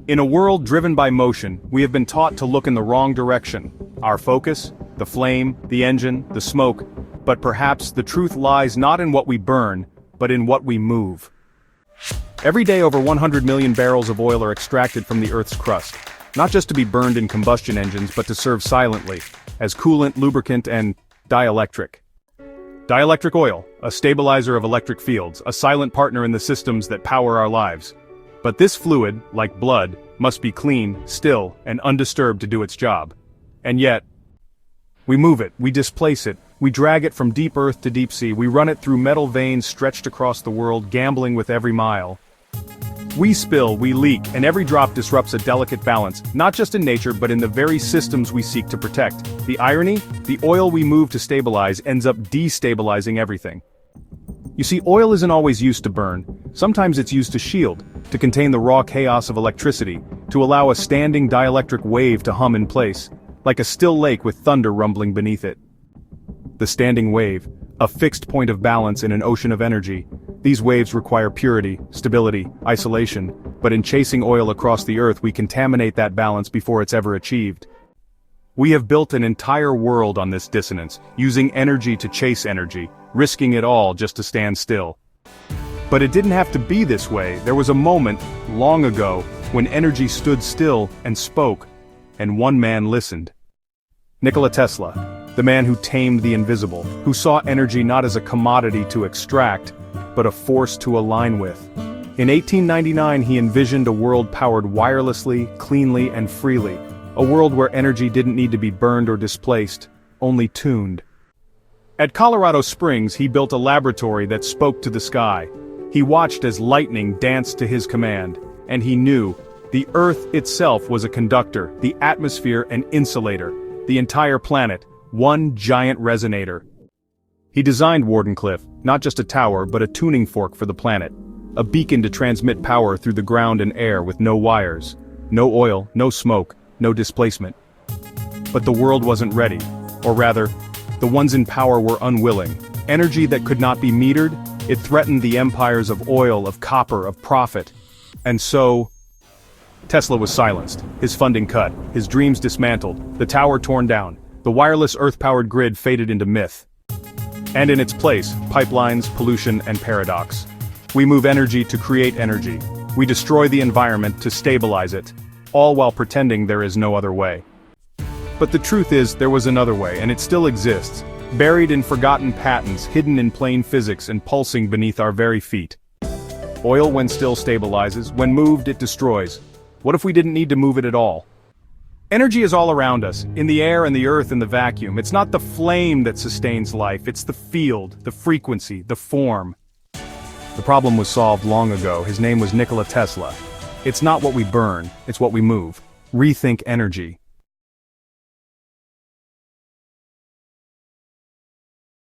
In a world driven by motion, we have been taught to look in the wrong direction. Our focus, the flame, the engine, the smoke, but perhaps the truth lies not in what we burn, but in what we move. Every day over 100 million barrels of oil are extracted from the Earth's crust, not just to be burned in combustion engines but to serve silently, as coolant, lubricant, and dielectric. Dielectric oil, a stabilizer of electric fields, a silent partner in the systems that power our lives. But this fluid, like blood, must be clean, still, and undisturbed to do its job. And yet, we move it, we displace it, we drag it from deep earth to deep sea, we run it through metal veins stretched across the world, gambling with every mile. We spill, we leak, and every drop disrupts a delicate balance, not just in nature but in the very systems we seek to protect. The irony? The oil we move to stabilize ends up destabilizing everything. You see, oil isn't always used to burn. Sometimes it's used to shield, to contain the raw chaos of electricity, to allow a standing dielectric wave to hum in place, like a still lake with thunder rumbling beneath it. The standing wave, a fixed point of balance in an ocean of energy. These waves require purity, stability, isolation, but in chasing oil across the earth we contaminate that balance before it's ever achieved. We have built an entire world on this dissonance, using energy to chase energy, risking it all just to stand still. But it didn't have to be this way. There was a moment, long ago, when energy stood still and spoke, and one man listened. Nikola Tesla, the man who tamed the invisible, who saw energy not as a commodity to extract, but a force to align with. In 1899 he envisioned a world powered wirelessly, cleanly, and freely, a world where energy didn't need to be burned or displaced, only tuned. At Colorado Springs he built a laboratory that spoke to the sky. He watched as lightning danced to his command, and he knew the Earth itself was a conductor, the atmosphere an insulator, the entire planet, one giant resonator. He designed Wardenclyffe, not just a tower but a tuning fork for the planet, a beacon to transmit power through the ground and air with no wires, no oil, no smoke, no displacement. But the world wasn't ready, or rather, the ones in power were unwilling. Energy that could not be metered, it threatened the empires of oil, of copper, of profit. And so, Tesla was silenced, his funding cut, his dreams dismantled, the tower torn down, the wireless earth-powered grid faded into myth. And in its place, pipelines, pollution, and paradox. We move energy to create energy. We destroy the environment to stabilize it, all while pretending there is no other way. But the truth is, there was another way, and it still exists, buried in forgotten patents, hidden in plain physics, and pulsing beneath our very feet. Oil, when still, stabilizes. When moved, it destroys. What if we didn't need to move it at all? Energy is all around us, in the air and the earth and the vacuum. It's not the flame that sustains life, it's the field, the frequency, the form. The problem was solved long ago. His name was Nikola Tesla. It's not what we burn, it's what we move. Rethink energy.